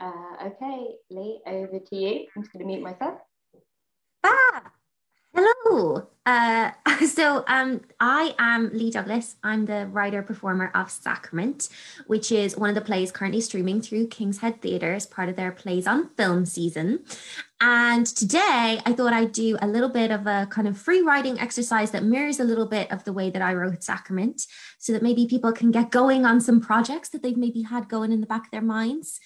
Okay, Leigh, over to you. I'm just going to mute myself. Ah, hello. I am Leigh Douglas. I'm the writer performer of Sacrament, which is one of the plays currently streaming through King's Head Theatre as part of their Plays on Film season. And today I thought I'd do a little bit of a kind of free writing exercise that mirrors a little bit of the way that I wrote Sacrament, so that maybe people can get going on some projects that they've maybe had going in the back of their minds.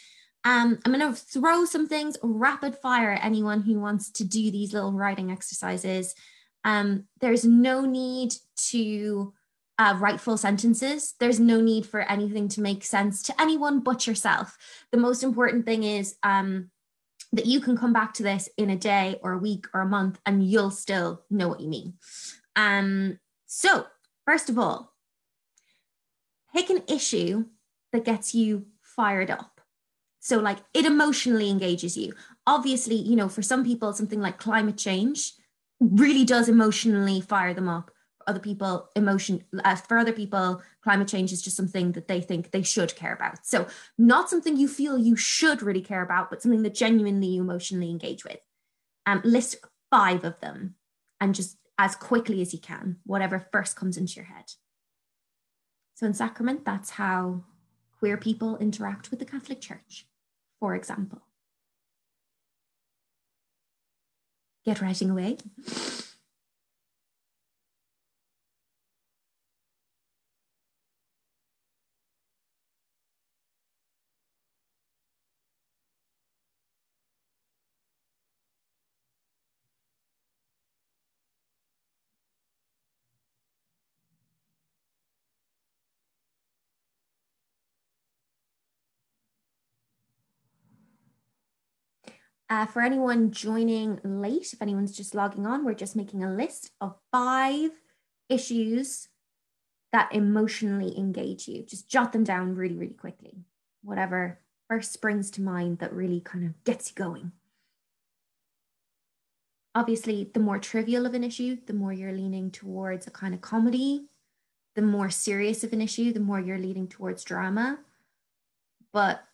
I'm going to throw some things rapid fire at anyone who wants to do these little writing exercises. There's no need to write full sentences. There's no need for anything to make sense to anyone but yourself. The most important thing is that you can come back to this in a day or a week or a month and you'll still know what you mean. So first of all, pick an issue that gets you fired up. So like it emotionally engages you. Obviously, you know, for some people, something like climate change really does emotionally fire them up. For other people, climate change is just something that they think they should care about. So not something you feel you should really care about, but something that genuinely you emotionally engage with. List 5 of them and just as quickly as you can, whatever first comes into your head. So in Sacrament, that's how queer people interact with the Catholic Church, for example. Get writing away. For anyone joining late, if anyone's just logging on, we're just making a list of 5 issues that emotionally engage you. Just jot them down really, really quickly. Whatever first springs to mind that really kind of gets you going. Obviously, the more trivial of an issue, the more you're leaning towards a kind of comedy. The more serious of an issue, the more you're leaning towards drama. But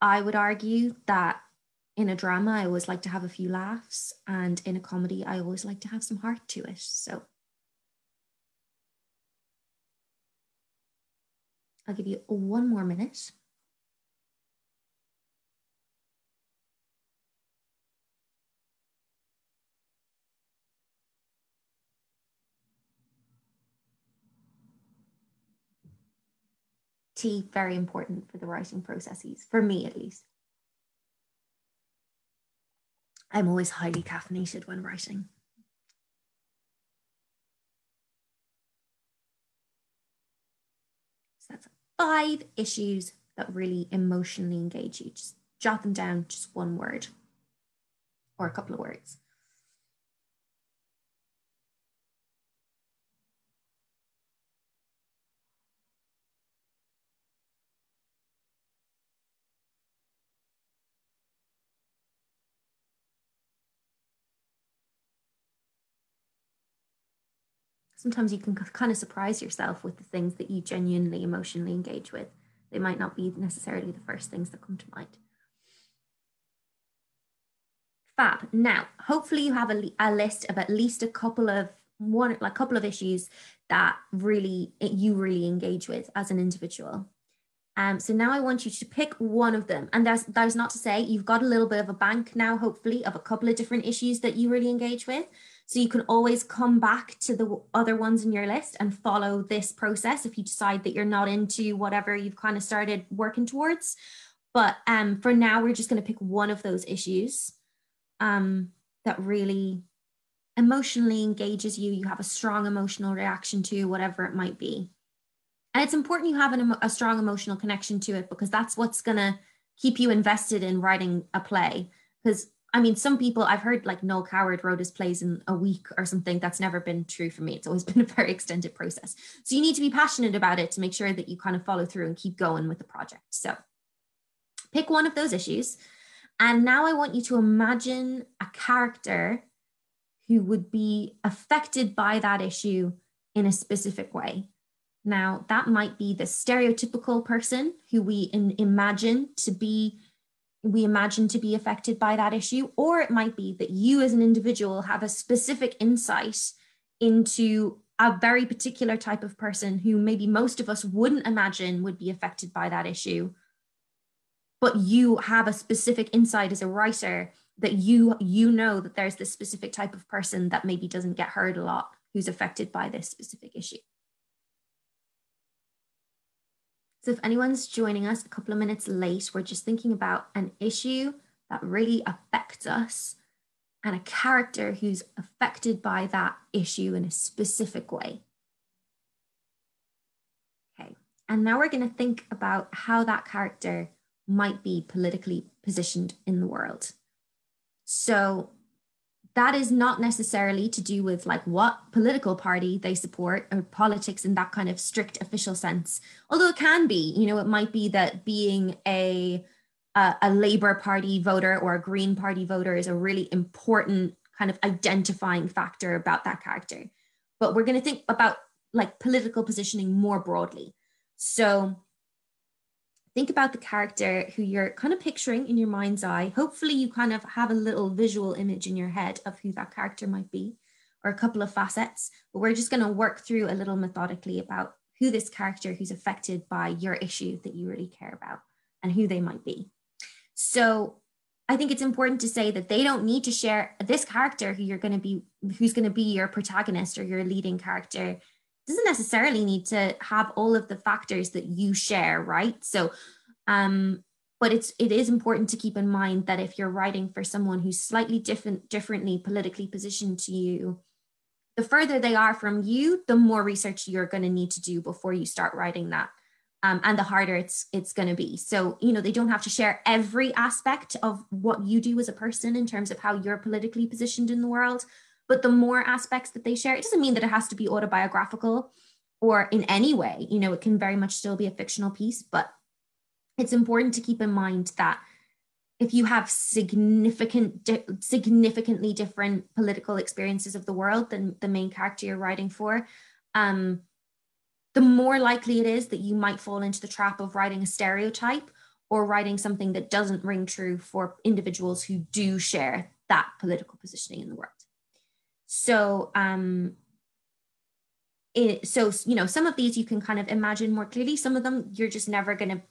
I would argue that in a drama, I always like to have a few laughs, and in a comedy, I always like to have some heart to it. So I'll give you 1 more minute. Tea, very important for the writing processes, for me at least. I'm always highly caffeinated when writing. So that's 5 issues that really emotionally engage you. Just jot them down, just 1 word or a couple of words. Sometimes you can kind of surprise yourself with the things that you genuinely emotionally engage with. They might not be necessarily the first things that come to mind. Fab. Now, hopefully you have a list of at least a couple of issues that you really engage with as an individual. So now I want you to pick one of them. And there's not to say you've got a little bit of a bank now, hopefully, of a couple of different issues that you really engage with. So you can always come back to the other ones in your list and follow this process if you decide that you're not into whatever you've kind of started working towards. But for now, we're just going to pick one of those issues that really emotionally engages you. You have a strong emotional reaction to, whatever it might be. And it's important you have a strong emotional connection to it, because that's what's going to keep you invested in writing a play. Because, I mean, some people, I've heard like Noel Coward wrote his plays in a week or something. That's never been true for me. It's always been a very extended process. So you need to be passionate about it to make sure that you kind of follow through and keep going with the project. So pick one of those issues. And now I want you to imagine a character who would be affected by that issue in a specific way. Now, that might be the stereotypical person who we imagine to be we imagine to be affected by that issue, or it might be that you as an individual have a specific insight into a very particular type of person who maybe most of us wouldn't imagine would be affected by that issue. But you have a specific insight as a writer that you know that there's this specific type of person that maybe doesn't get heard a lot who's affected by this specific issue. So if anyone's joining us a couple of minutes late, we're just thinking about an issue that really affects us and a character who's affected by that issue in a specific way. Okay, and now we're going to think about how that character might be politically positioned in the world. So that is not necessarily to do with like what political party they support or politics in that kind of strict official sense. Although it can be, you know, it might be that being a Labour Party voter or a Green Party voter is a really important kind of identifying factor about that character. But we're going to think about like political positioning more broadly. So think about the character who you're kind of picturing in your mind's eye. Hopefully you kind of have a little visual image in your head of who that character might be, or a couple of facets, but we're just going to work through a little methodically about who this character who's affected by your issue that you really care about and who they might be. So I think it's important to say that they don't need to share this character who's going to be your protagonist or your leading character doesn't necessarily need to have all of the factors that you share, right? So, but it is important to keep in mind that if you're writing for someone who's slightly differently politically positioned to you, the further they are from you, the more research you're going to need to do before you start writing that. And the harder it's going to be. So, you know, they don't have to share every aspect of what you do as a person in terms of how you're politically positioned in the world. But the more aspects that they share, it doesn't mean that it has to be autobiographical or in any way. You know, it can very much still be a fictional piece, but it's important to keep in mind that if you have significantly different political experiences of the world than the main character you're writing for, the more likely it is that you might fall into the trap of writing a stereotype or writing something that doesn't ring true for individuals who do share that political positioning in the world. So, you know, some of these you can kind of imagine more clearly. Some of them you're just never gonna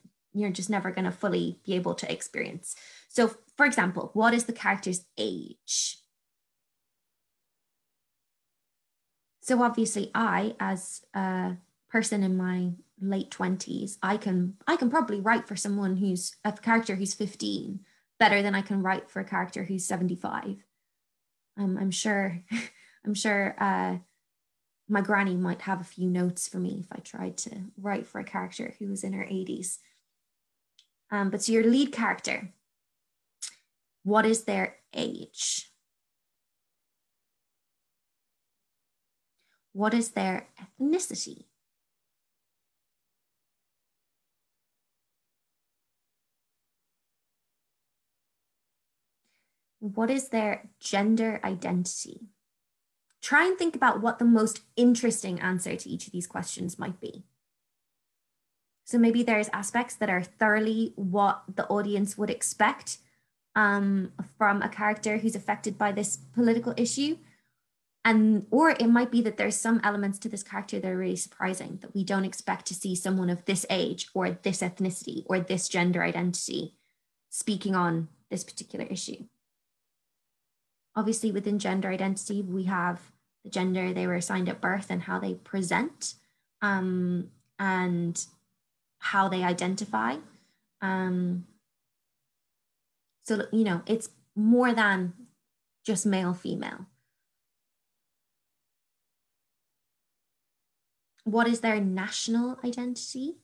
fully be able to experience. So, for example, what is the character's age? So obviously, I, as a person in my late 20s, I can probably write for someone who's a character who's 15 better than I can write for a character who's 75. I'm sure my granny might have a few notes for me if I tried to write for a character who was in her 80s. But so your lead character, what is their age? What is their ethnicity? What is their gender identity? Try and think about what the most interesting answer to each of these questions might be. So maybe there's aspects that are thoroughly what the audience would expect from a character who's affected by this political issue. Or it might be that there's some elements to this character that are really surprising, that we don't expect to see someone of this age or this ethnicity or this gender identity speaking on this particular issue. Obviously, within gender identity, we have the gender they were assigned at birth and how they present and how they identify. So, you know, it's more than just male, female. What is their national identity?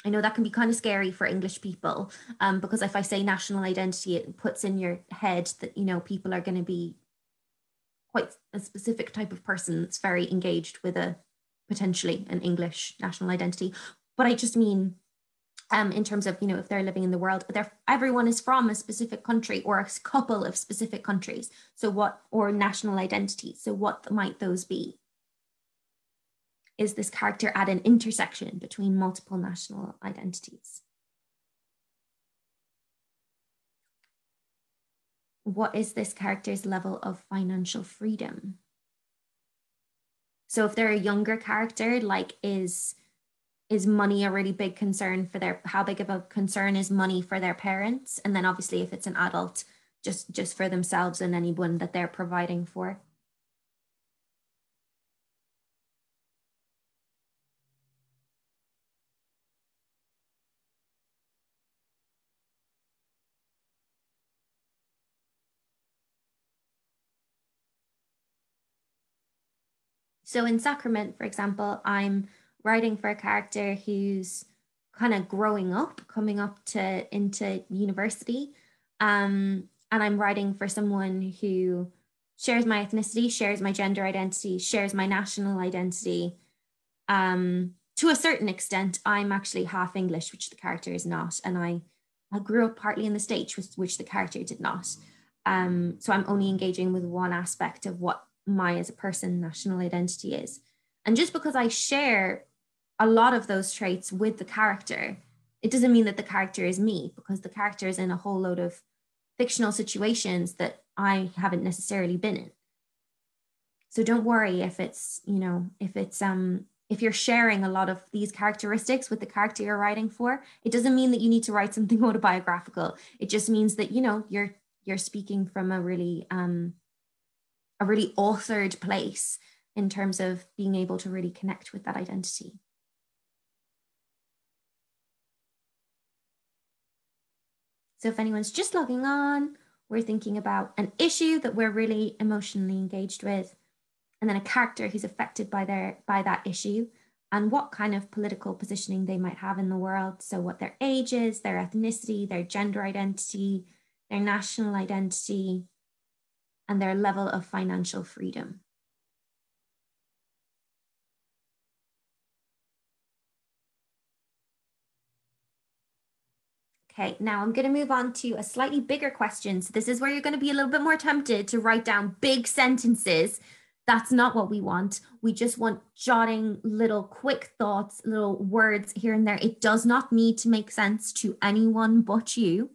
I know that can be kind of scary for English people because if I say national identity, it puts in your head that, you know, people are going to be quite a specific type of person that's very engaged with potentially an English national identity. But I just mean in terms of, you know, if they're living in the world, everyone is from a specific country or a couple of specific countries. So or national identity. So what might those be? Is this character at an intersection between multiple national identities? what is this character's level of financial freedom? So if they're a younger character, like is money a really big concern for their, how big of a concern is money for their parents? And then obviously if it's an adult, just for themselves and anyone that they're providing for. So in Sacrament, for example, I'm writing for a character who's kind of growing up, coming up to into university. And I'm writing for someone who shares my ethnicity, shares my gender identity, shares my national identity. To a certain extent, I'm actually half English, which the character is not. And I grew up partly in the States, which the character did not. So I'm only engaging with one aspect of what my, as a person, national identity is. And just because I share a lot of those traits with the character, it doesn't mean that the character is me, because the character is in a whole load of fictional situations that I haven't necessarily been in. So don't worry if it's, if you're sharing a lot of these characteristics with the character you're writing for. It doesn't mean that you need to write something autobiographical. It just means that, you're speaking from a really authored place in terms of being able to really connect with that identity. So if anyone's just logging on, we're thinking about an issue that we're really emotionally engaged with, and then a character who's affected by that issue, and what kind of political positioning they might have in the world. So what their age is, their ethnicity, their gender identity, their national identity, and their level of financial freedom. Okay, now I'm going to move on to a slightly bigger question. So this is where you're going to be a little bit more tempted to write down big sentences. That's not what we want. We just want jotting little quick thoughts, little words here and there. It does not need to make sense to anyone but you.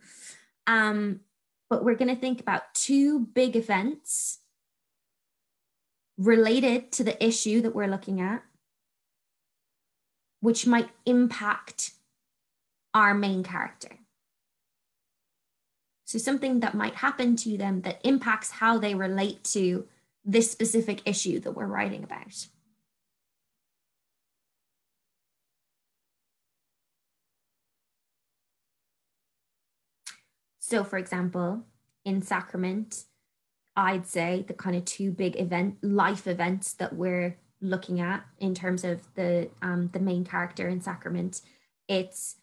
But we're going to think about two big events related to the issue that we're looking at, which might impact our main character. So something that might happen to them that impacts how they relate to this specific issue that we're writing about. So for example, in Sacrament, I'd say the kind of two big life events that we're looking at in terms of the main character in Sacrament, it's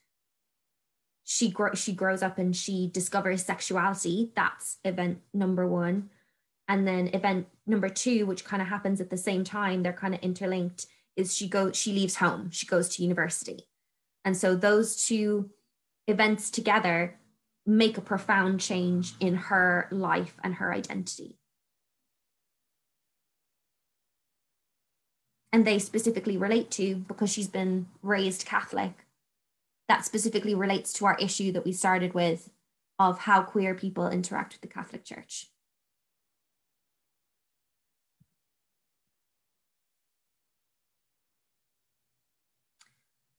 she grows up and she discovers sexuality. That's event number one. And then event number two, which kind of happens at the same time, they're kind of interlinked, is she leaves home, she goes to university. And so those two events together make a profound change in her life and her identity. And they specifically relate to, because she's been raised Catholic, that specifically relates to our issue that we started with of how queer people interact with the Catholic Church.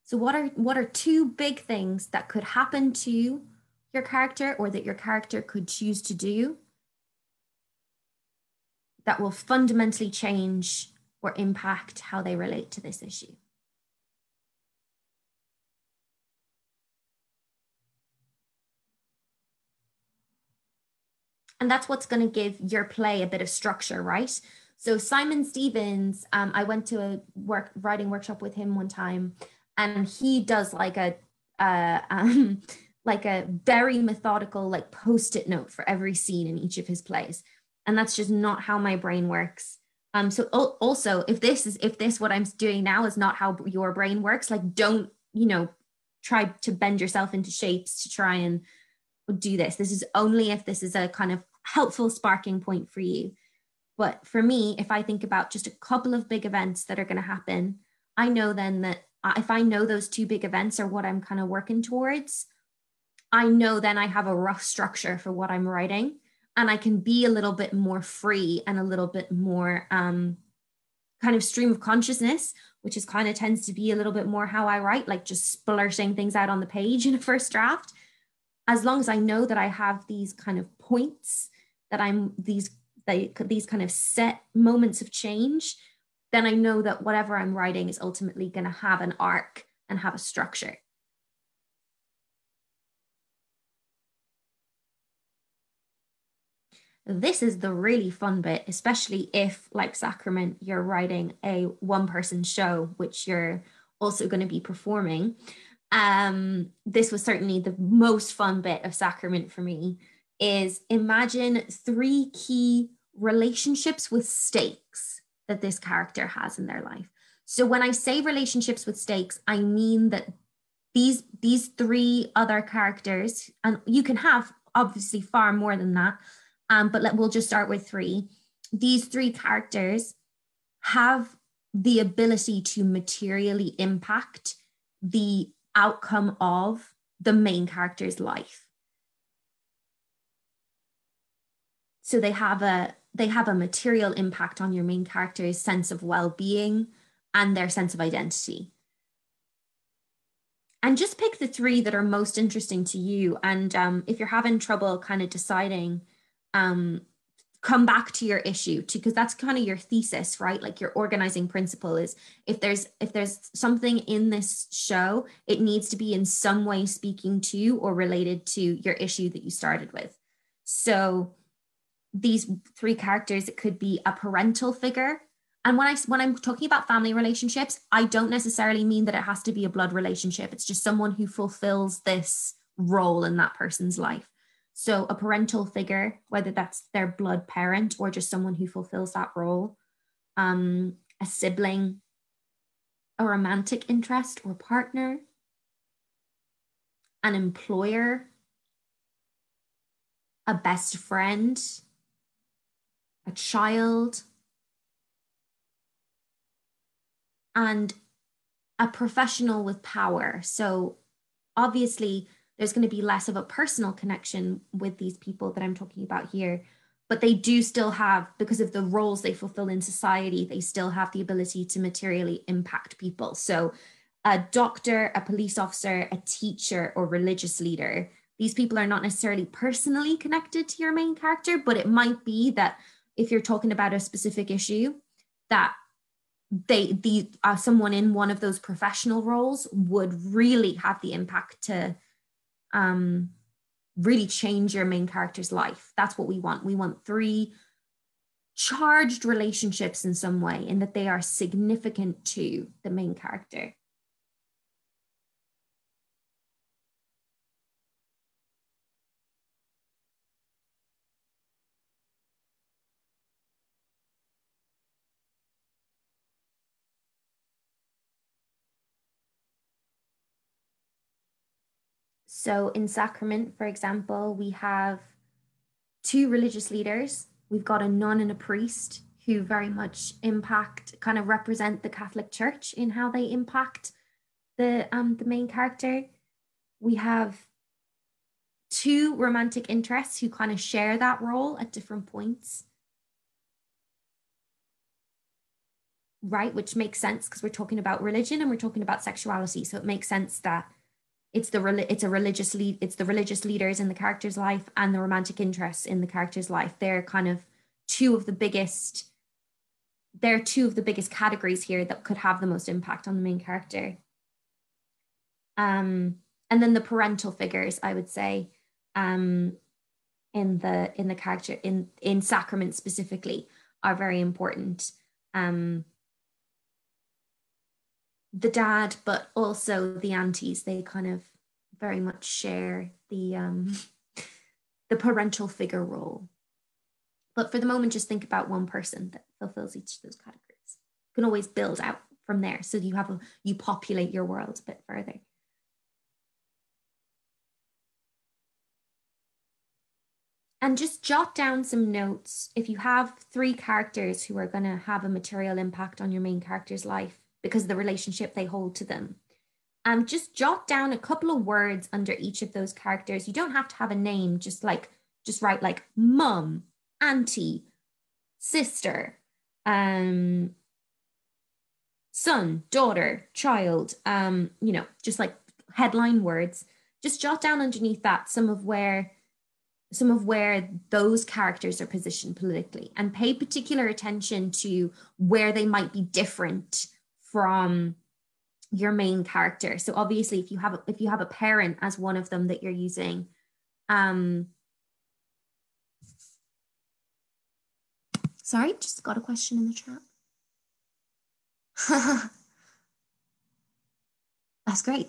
So what are two big things that could happen to your character, or that your character could choose to do, that will fundamentally change or impact how they relate to this issue? And that's what's going to give your play a bit of structure, right? So Simon Stevens, I went to a writing workshop with him one time, and he does like a very methodical, like post-it note for every scene in each of his plays. And that's just not how my brain works. So also, if this what I'm doing now is not how your brain works, like don't, try to bend yourself into shapes to try and do this. This is only if this is a kind of helpful sparking point for you. But for me, if I think about just a couple of big events that are going to happen, I know then that if I know those two big events are what I'm kind of working towards, I know then I have a rough structure for what I'm writing. and I can be a little bit more free and a little bit more kind of stream of consciousness, which is kind of tends to be a little bit more how I write, like just splurting things out on the page in a first draft. As long as I know that I have these kind of points, that I'm these kind of set moments of change, then I know that whatever I'm writing is ultimately going to have an arc and have a structure. This is the really fun bit, especially if, like Sacrament, you're writing a one-person show, which you're also going to be performing. This was certainly the most fun bit of Sacrament for me, is imagine 3 key relationships with stakes that this character has in their life. So when I say relationships with stakes, I mean that these 3 other characters, and you can have obviously far more than that, but we'll just start with 3. These 3 characters have the ability to materially impact the outcome of the main character's life. So they have a material impact on your main character's sense of well-being and their sense of identity. And just pick the 3 that are most interesting to you. And if you're having trouble kind of deciding, come back to your issue, because that's kind of your thesis, right? Like your organizing principle is, if there's something in this show, it needs to be in some way speaking to or related to your issue that you started with. So these 3 characters, it could be a parental figure. And when I'm talking about family relationships, I don't necessarily mean that it has to be a blood relationship. It's just someone who fulfills this role in that person's life. So a parental figure, whether that's their blood parent or just someone who fulfills that role, a sibling, a romantic interest or partner, an employer, a best friend, a child, and a professional with power. So obviously, there's going to be less of a personal connection with these people that I'm talking about here, but they do still have, because of the roles they fulfill in society, they still have the ability to materially impact people. So a doctor, a police officer, a teacher, or religious leader, these people are not necessarily personally connected to your main character, but it might be that if you're talking about a specific issue, that someone in one of those professional roles would really have the impact to really change your main character's life. That's what we want. We want 3 charged relationships in some way, in that they are significant to the main character. So in Sacrament, for example, we have 2 religious leaders. We've got a nun and a priest who very much kind of represent the Catholic Church in how they impact the main character. We have 2 romantic interests who kind of share that role at different points. Right, which makes sense because we're talking about religion and we're talking about sexuality. So it makes sense that it's the religious leaders in the character's life and the romantic interests in the character's life. They're kind of 2 of the biggest categories here that could have the most impact on the main character. And then the parental figures, I would say, in the character in Sacrament specifically, are very important. The dad, but also the aunties, they kind of very much share the parental figure role. But for the moment, just think about one person that fulfills each of those categories. You can always build out from there, so you populate your world a bit further. And just jot down some notes. If you have 3 characters who are going to have a material impact on your main character's life because of the relationship they hold to them, just jot down a couple of words under each of those characters. You don't have to have a name, just like just write like mum, auntie, sister, son, daughter, child, just like headline words. Just jot down underneath that some of where those characters are positioned politically, and pay particular attention to where they might be different from your main character. So obviously if you have a parent as one of them that you're using, sorry, just got a question in the chat. That's great.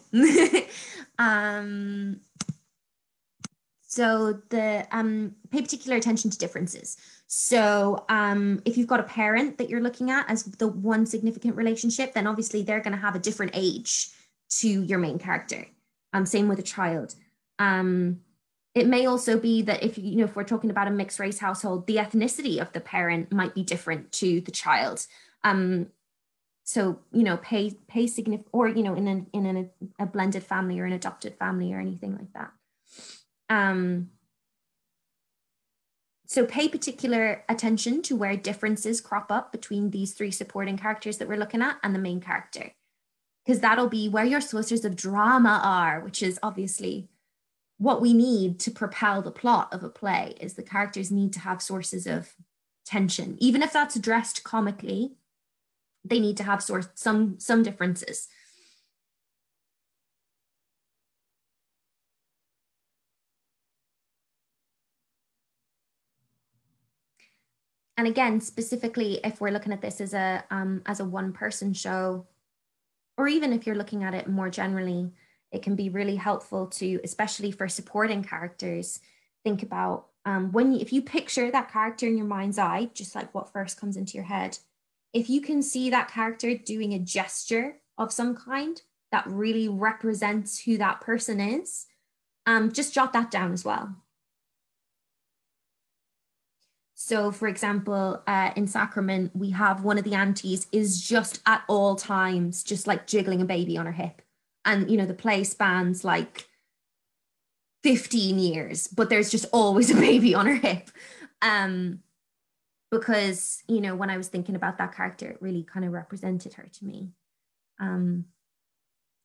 So pay particular attention to differences. So if you've got a parent that you're looking at as the one significant relationship, then obviously they're going to have a different age to your main character. Same with a child. It may also be that if we're talking about a mixed race household, the ethnicity of the parent might be different to the child. So pay significant, or in a blended family or an adopted family or anything like that. So pay particular attention to where differences crop up between these three supporting characters that we're looking at and the main character, because that'll be where your sources of drama are, which is obviously what we need to propel the plot of a play. Is the characters need to have sources of tension, even if that's addressed comically. They need to have some differences. And again, specifically, if we're looking at this as a one-person show, or even if you're looking at it more generally, it can be really helpful to, especially for supporting characters, think about if you picture that character in your mind's eye, just like what first comes into your head, if you can see that character doing a gesture of some kind that really represents who that person is, just jot that down as well. So for example, in Sacrament, we have one of the aunties is just at all times, just like jiggling a baby on her hip. And, the play spans like 15 years, but there's just always a baby on her hip. Because, when I was thinking about that character, it really kind of represented her to me.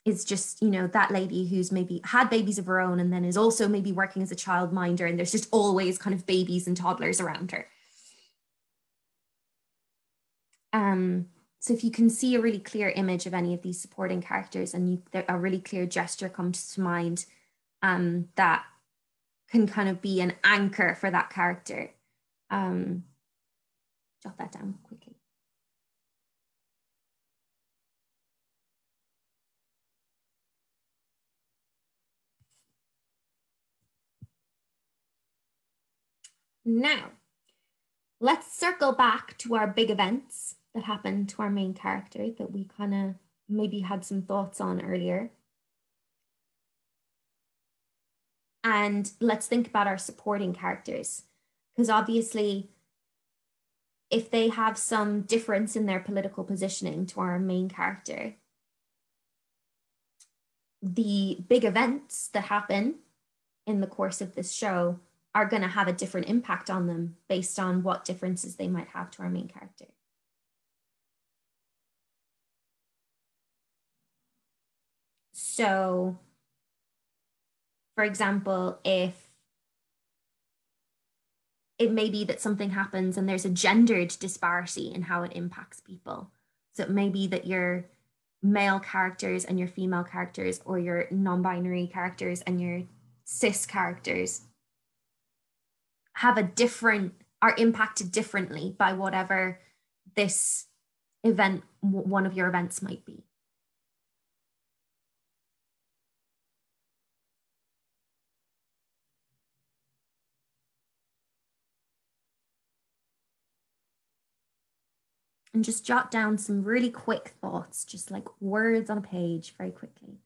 It's just, that lady who's maybe had babies of her own and then is also maybe working as a childminder, and there's just always kind of babies and toddlers around her. So if you can see a really clear image of any of these supporting characters, and a really clear gesture comes to mind, that can kind of be an anchor for that character, jot that down quickly. Now, let's circle back to our big events that happened to our main character that we kind of maybe had some thoughts on earlier. And let's think about our supporting characters, because obviously, if they have some difference in their political positioning to our main character, the big events that happen in the course of this show are going to have a different impact on them based on what differences they might have to our main character. So, for example, if it may be that something happens and there's a gendered disparity in how it impacts people. So it may be that your male characters and your female characters, or your non-binary characters and your cis characters, are impacted differently by whatever this event, one of your events might be. And just jot down some really quick thoughts, just like words on a page, very quickly.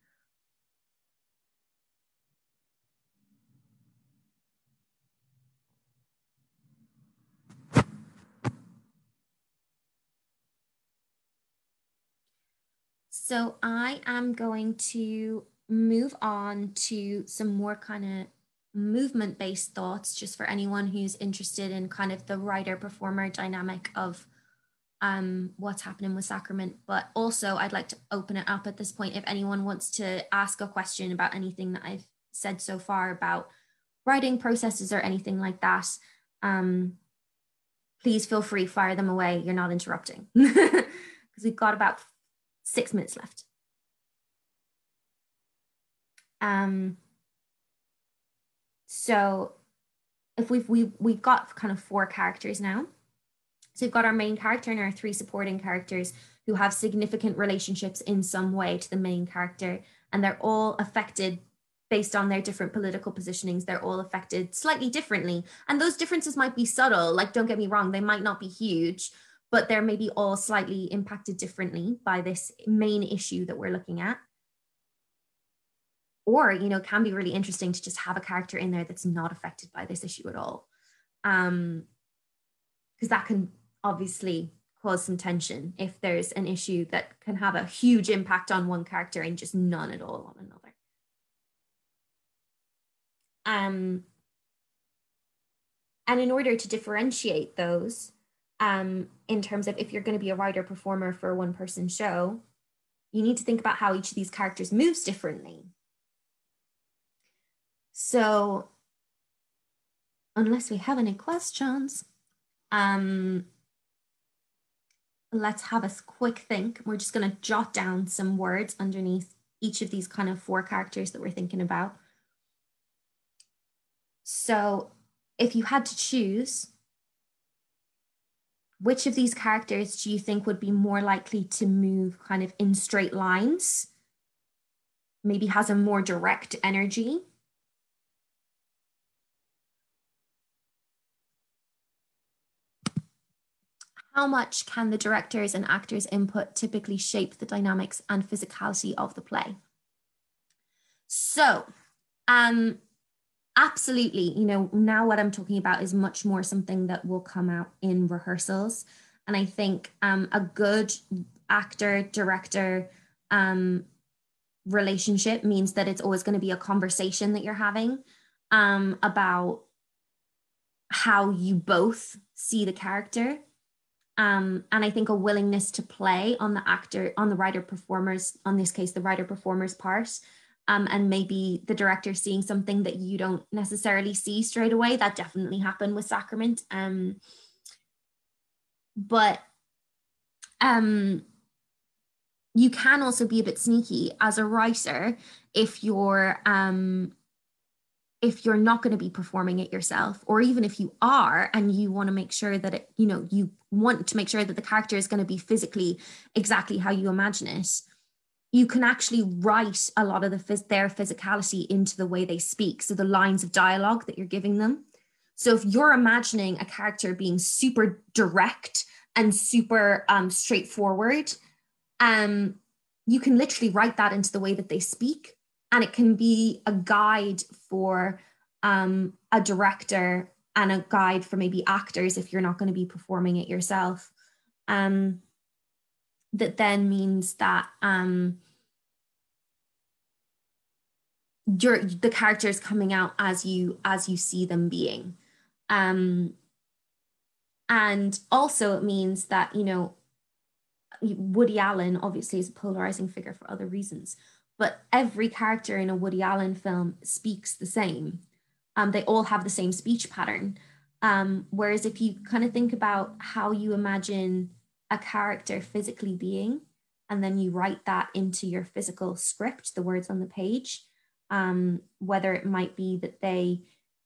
So I am going to move on to some more kind of movement-based thoughts, just for anyone who's interested in kind of the writer-performer dynamic of what's happening with Sacrament. But also I'd like to open it up at this point if anyone wants to ask a question about anything that I've said so far about writing processes or anything like that. Please feel free, fire them away. You're not interrupting because we've got about 6 minutes left. So if we've got kind of 4 characters now. So we've got our main character and our 3 supporting characters who have significant relationships in some way to the main character, and they're all affected based on their different political positionings. They're all affected slightly differently. And those differences might be subtle, like, don't get me wrong, they might not be huge, but they're maybe all slightly impacted differently by this main issue that we're looking at. Or, you know, it can be really interesting to just have a character in there that's not affected by this issue at all. Because that can obviously cause some tension if there's an issue that can have a huge impact on one character and just none at all on another. And in order to differentiate those, in terms of if you're going to be a writer performer for a one-person show, you need to think about how each of these characters moves differently. So unless we have any questions, let's have a quick think. We're just going to jot down some words underneath each of these kind of 4 characters that we're thinking about. So if you had to choose, which of these characters do you think would be more likely to move kind of in straight lines? Maybe has a more direct energy? How much can the director's and actor's input typically shape the dynamics and physicality of the play? So, absolutely, you know, now what I'm talking about is much more something that will come out in rehearsals. And I think a good actor-director relationship means that it's always going to be a conversation that you're having about how you both see the character. And I think a willingness to play on the actor, on the writer-performers, on this case, the writer-performer's part, and maybe the director seeing something that you don't necessarily see straight away. That definitely happened with Sacrament. But you can also be a bit sneaky as a writer if you're not going to be performing it yourself, or even if you are and you want to make sure that it, you know, you want to make sure that the character is going to be physically exactly how you imagine it. You can actually write a lot of their physicality into the way they speak. So the lines of dialogue that you're giving them. So if you're imagining a character being super direct and super straightforward, you can literally write that into the way that they speak. And it can be a guide for a director and a guide for maybe actors if you're not going to be performing it yourself. That then means that the characters coming out as you see them being. And also it means that, you know, Woody Allen obviously is a polarizing figure for other reasons, but every character in a Woody Allen film speaks the same. They all have the same speech pattern. Whereas if you kind of think about how you imagine a character physically being, and then you write that into your physical script, the words on the page, whether it might be that they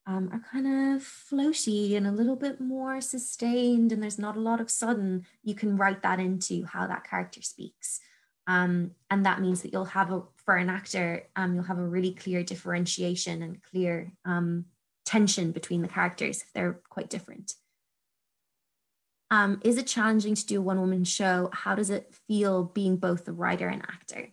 are kind of floaty and a little bit more sustained and there's not a lot of sudden, you can write that into how that character speaks. And that means that you'll have for an actor, you'll have a really clear differentiation and clear tension between the characters if they're quite different. Is it challenging to do a one-woman show? How does it feel being both a writer and actor?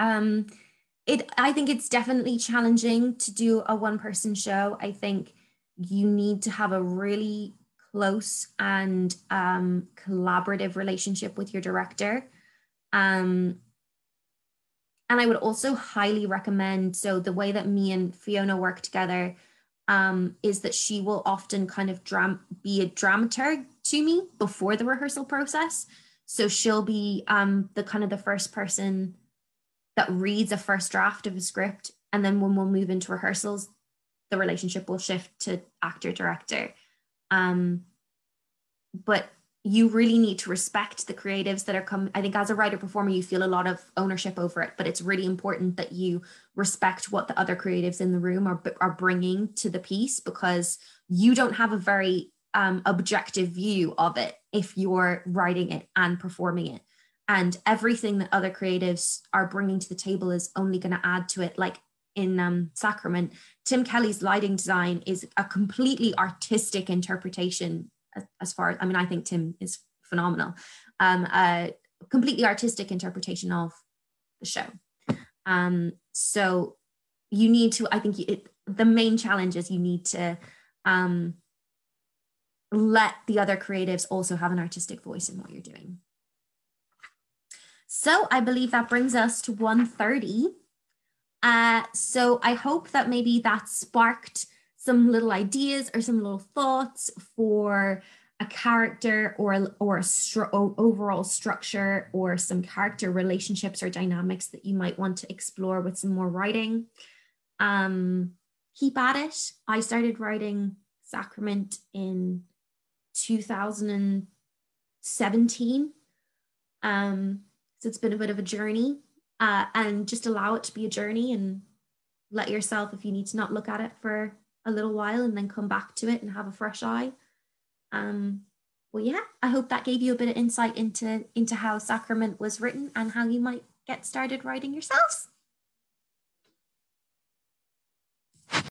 I think it's definitely challenging to do a one-person show. I think you need to have a really close and collaborative relationship with your director. And I would also highly recommend, so the way that me and Fiona work together is that she will often kind of be a dramaturg to me before the rehearsal process. So she'll be the kind of the first person that reads a first draft of a script. And then when we'll move into rehearsals, the relationship will shift to actor director. But you really need to respect the creatives that are coming. I think as a writer performer, you feel a lot of ownership over it, but it's really important that you respect what the other creatives in the room are bringing to the piece, because you don't have a very objective view of it if you're writing it and performing it. And everything that other creatives are bringing to the table is only going to add to it. Like in Sacrament, Tim Kelly's lighting design is a completely artistic interpretation. As far as, I mean, I think Tim is phenomenal. A completely artistic interpretation of the show. So you need to, I think the main challenge is you need to let the other creatives also have an artistic voice in what you're doing. So I believe that brings us to 1:30. So I hope that maybe that sparked some little ideas or some little thoughts for a character or overall structure, or some character relationships or dynamics that you might want to explore with some more writing. Keep at it. I started writing Sacrament in 2017. So it's been a bit of a journey, and just allow it to be a journey, and let yourself, if you need to, not look at it for a little while and then come back to it and have a fresh eye. Well, yeah, I hope that gave you a bit of insight into how Sacrament was written and how you might get started writing yourselves.